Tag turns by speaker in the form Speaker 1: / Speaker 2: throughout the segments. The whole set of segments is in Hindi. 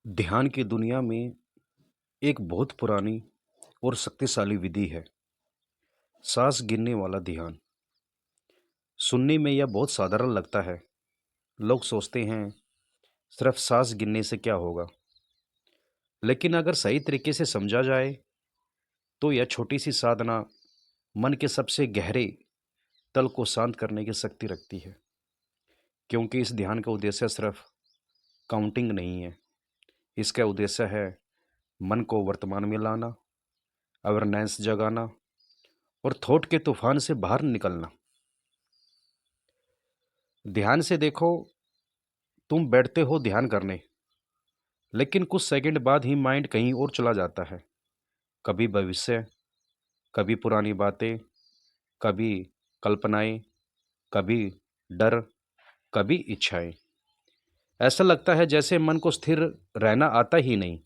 Speaker 1: ध्यान की दुनिया में एक बहुत पुरानी और शक्तिशाली विधि है सांस गिनने वाला ध्यान। सुनने में यह बहुत साधारण लगता है। लोग सोचते हैं सिर्फ सांस गिनने से क्या होगा, लेकिन अगर सही तरीके से समझा जाए तो यह छोटी सी साधना मन के सबसे गहरे तल को शांत करने की शक्ति रखती है। क्योंकि इस ध्यान का उद्देश्य सिर्फ काउंटिंग नहीं है, इसका उद्देश्य है मन को वर्तमान में लाना, अवेयरनेस जगाना और थॉट के तूफान से बाहर निकलना। ध्यान से देखो, तुम बैठते हो ध्यान करने, लेकिन कुछ सेकंड बाद ही माइंड कहीं और चला जाता है। कभी भविष्य, कभी पुरानी बातें, कभी कल्पनाएं, कभी डर, कभी इच्छाएं। ऐसा लगता है जैसे मन को स्थिर रहना आता ही नहीं।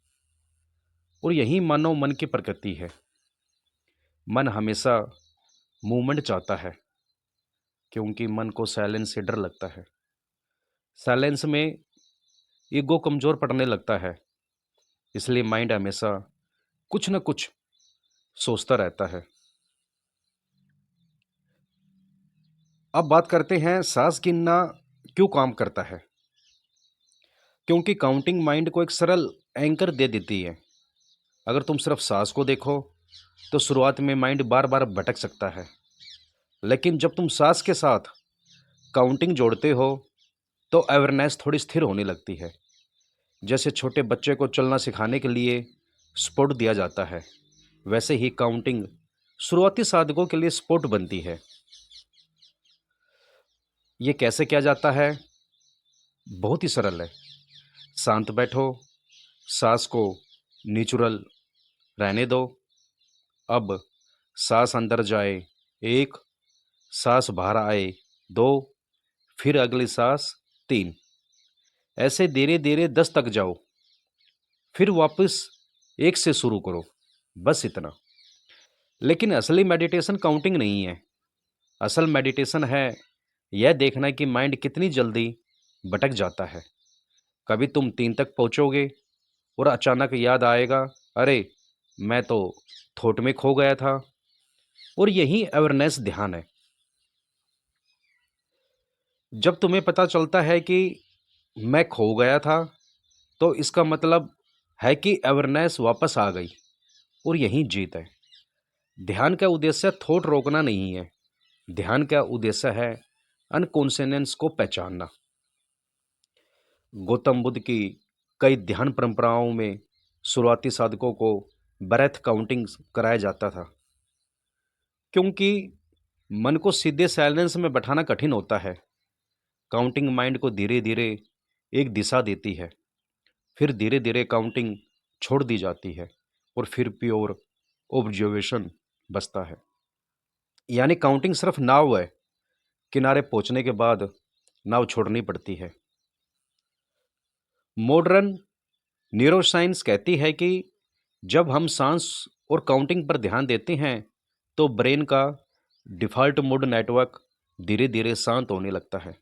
Speaker 1: और यही मानव मन की प्रकृति है। मन हमेशा मूवमेंट चाहता है, क्योंकि मन को साइलेंस से डर लगता है। साइलेंस में ईगो कमजोर पड़ने लगता है, इसलिए माइंड हमेशा कुछ न कुछ सोचता रहता है। अब बात करते हैं सांस गिनना क्यों काम करता है। क्योंकि काउंटिंग माइंड को एक सरल एंकर दे देती है। अगर तुम सिर्फ सांस को देखो तो शुरुआत में माइंड बार बार भटक सकता है, लेकिन जब तुम सांस के साथ काउंटिंग जोड़ते हो तो अवेयरनेस थोड़ी स्थिर होने लगती है। जैसे छोटे बच्चे को चलना सिखाने के लिए सपोर्ट दिया जाता है, वैसे ही काउंटिंग शुरुआती साधकों के लिए सपोर्ट बनती है। ये कैसे किया जाता है? बहुत ही सरल है। शांत बैठो, सांस को नेचुरल रहने दो। अब सांस अंदर जाए 1, सांस बाहर आए 2, फिर अगली सांस 3। ऐसे धीरे धीरे 10 तक जाओ, फिर वापस 1 से शुरू करो। बस इतना। लेकिन असली मेडिटेशन काउंटिंग नहीं है। असल मेडिटेशन है यह देखना कि माइंड कितनी जल्दी भटक जाता है। कभी तुम 3 तक पहुंचोगे और अचानक याद आएगा, अरे मैं तो थॉट में खो गया था। और यही अवेयरनेस ध्यान है। जब तुम्हें पता चलता है कि मैं खो गया था, तो इसका मतलब है कि अवेयरनेस वापस आ गई। और यही जीत है। ध्यान का उद्देश्य थॉट रोकना नहीं है। ध्यान का उद्देश्य है अनकॉन्शियस को पहचानना। गौतम बुद्ध की कई ध्यान परंपराओं में शुरुआती साधकों को ब्रेथ काउंटिंग कराया जाता था, क्योंकि मन को सीधे साइलेंस में बैठाना कठिन होता है। काउंटिंग माइंड को धीरे धीरे एक दिशा देती है, फिर धीरे धीरे काउंटिंग छोड़ दी जाती है और फिर प्योर ऑब्जर्वेशन बचता है। यानी काउंटिंग सिर्फ नाव है, किनारे पहुंचने के बाद नाव छोड़नी पड़ती है। मॉडर्न न्यूरोसाइंस कहती है कि जब हम सांस और काउंटिंग पर ध्यान देते हैं तो ब्रेन का डिफ़ॉल्ट मोड नेटवर्क धीरे धीरे शांत होने लगता है।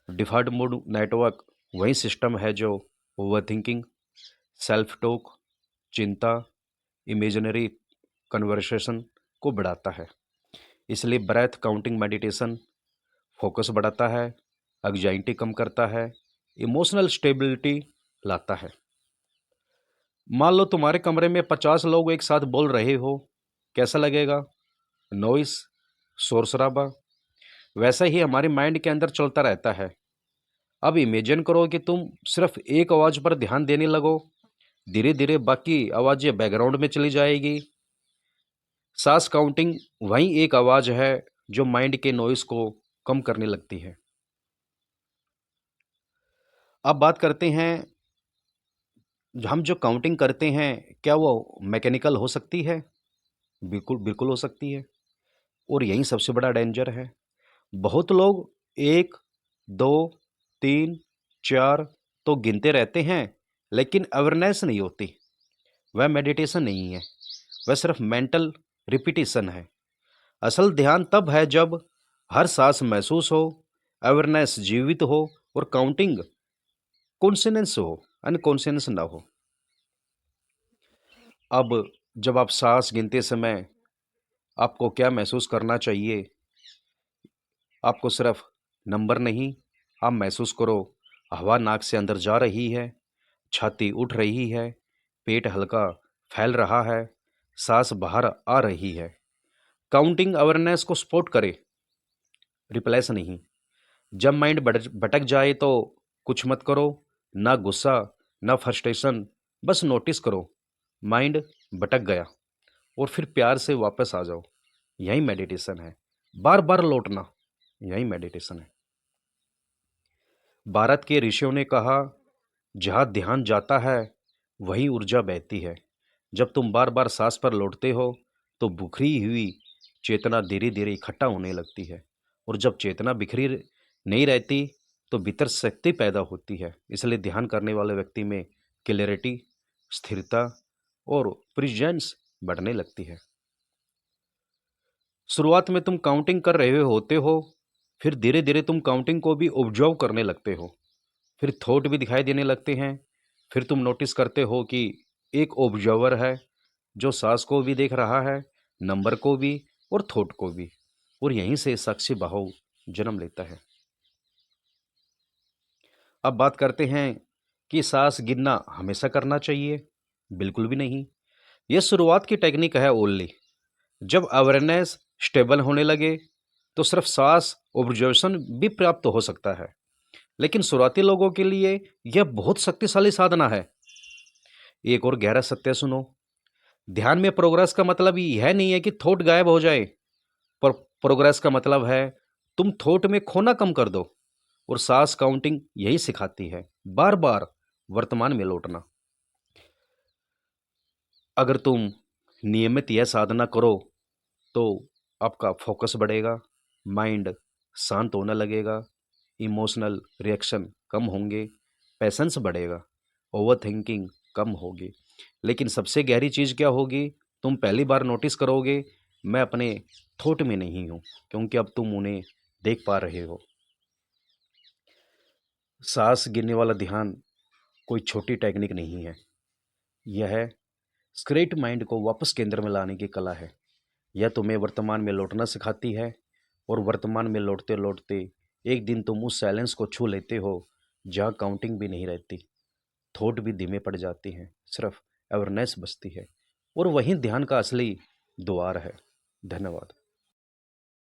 Speaker 1: डिफ़ॉल्ट मोड नेटवर्क वही सिस्टम है जो ओवरथिंकिंग, सेल्फ टॉक, चिंता, इमेजिनरी कन्वर्सेशन को बढ़ाता है। इसलिए ब्रेथ काउंटिंग मेडिटेशन फोकस बढ़ाता है, एंग्जाइटी कम करता है, इमोशनल स्टेबिलिटी लाता है। मान लो तुम्हारे कमरे में 50 लोग एक साथ बोल रहे हो, कैसा लगेगा? नॉइस, शोर शराबा। वैसा ही हमारे माइंड के अंदर चलता रहता है। अब इमेजिन करो कि तुम सिर्फ एक आवाज पर ध्यान देने लगो, धीरे धीरे बाकी आवाजें बैकग्राउंड में चली जाएगी। सांस काउंटिंग वही एक आवाज है जो माइंड के नॉइस को कम करने लगती है। अब बात करते हैं, हम जो काउंटिंग करते हैं क्या वो मैकेनिकल हो सकती है? बिल्कुल बिल्कुल हो सकती है। और यही सबसे बड़ा डेंजर है। बहुत लोग 1, 2, 3, 4 तो गिनते रहते हैं, लेकिन अवेयरनेस नहीं होती। वह मेडिटेशन नहीं है, वह सिर्फ मेंटल रिपीटिशन है। असल ध्यान तब है जब हर सांस महसूस हो, अवेयरनेस जीवित हो और काउंटिंग कॉन्शियस हो। अनकॉन्शियस ना हो। अब जब आप सांस गिनते समय आपको क्या महसूस करना चाहिए, आपको सिर्फ नंबर नहीं, आप महसूस करो हवा नाक से अंदर जा रही है, छाती उठ रही है, पेट हल्का फैल रहा है, सांस बाहर आ रही है। काउंटिंग अवेयरनेस को सपोर्ट करे, रिप्लेस नहीं। जब माइंड भटक जाए तो कुछ मत करो, ना गुस्सा, ना फ्रस्ट्रेशन, बस नोटिस करो माइंड भटक गया और फिर प्यार से वापस आ जाओ। यही मेडिटेशन है। बार बार लौटना, यही मेडिटेशन है। भारत के ऋषियों ने कहा, जहाँ ध्यान जाता है वहीं ऊर्जा बहती है। जब तुम बार बार सांस पर लौटते हो तो बिखरी हुई चेतना धीरे धीरे इकट्ठा होने लगती है, और जब चेतना बिखरी नहीं रहती तो भीतर शक्ति पैदा होती है। इसलिए ध्यान करने वाले व्यक्ति में क्लैरिटी, स्थिरता और प्रेजेंस बढ़ने लगती है। शुरुआत में तुम काउंटिंग कर रहे होते हो, फिर धीरे धीरे तुम काउंटिंग को भी ऑब्जर्व करने लगते हो, फिर थॉट भी दिखाई देने लगते हैं। फिर तुम नोटिस करते हो कि एक ऑब्जर्वर है जो सांस को भी देख रहा है, नंबर को भी और थॉट को भी, और यहीं से साक्षी भाव जन्म लेता है। अब बात करते हैं कि सांस गिनना हमेशा करना चाहिए। बिल्कुल भी नहीं। यह शुरुआत की टेक्निक है ओनली। जब अवेयरनेस स्टेबल होने लगे तो सिर्फ सांस ऑब्जर्वेशन भी प्राप्त हो सकता है। लेकिन शुरुआती लोगों के लिए यह बहुत शक्तिशाली साधना है। एक और गहरा सत्य सुनो, ध्यान में प्रोग्रेस का मतलब यह नहीं है कि थॉट गायब हो जाए, पर प्रोग्रेस का मतलब है तुम थॉट में खोना कम कर दो। और सांस काउंटिंग यही सिखाती है, बार बार वर्तमान में लौटना। अगर तुम नियमित यह साधना करो तो आपका फोकस बढ़ेगा, माइंड शांत होने लगेगा, इमोशनल रिएक्शन कम होंगे, पेशेंस बढ़ेगा, ओवर थिंकिंग कम होगी। लेकिन सबसे गहरी चीज़ क्या होगी, तुम पहली बार नोटिस करोगे, मैं अपने थॉट में नहीं हूँ, क्योंकि अब तुम उन्हें देख पा रहे हो। सांस गिनने वाला ध्यान कोई छोटी टेक्निक नहीं है, यह स्क्रेट माइंड को वापस केंद्र में लाने की कला है। यह तुम्हें वर्तमान में लौटना सिखाती है, और वर्तमान में लौटते लौटते एक दिन तुम उस साइलेंस को छू लेते हो जहाँ काउंटिंग भी नहीं रहती, थॉट भी धीमे पड़ जाती हैं, सिर्फ अवेयरनेस बचती है, और वहीं ध्यान का असली द्वार है। धन्यवाद।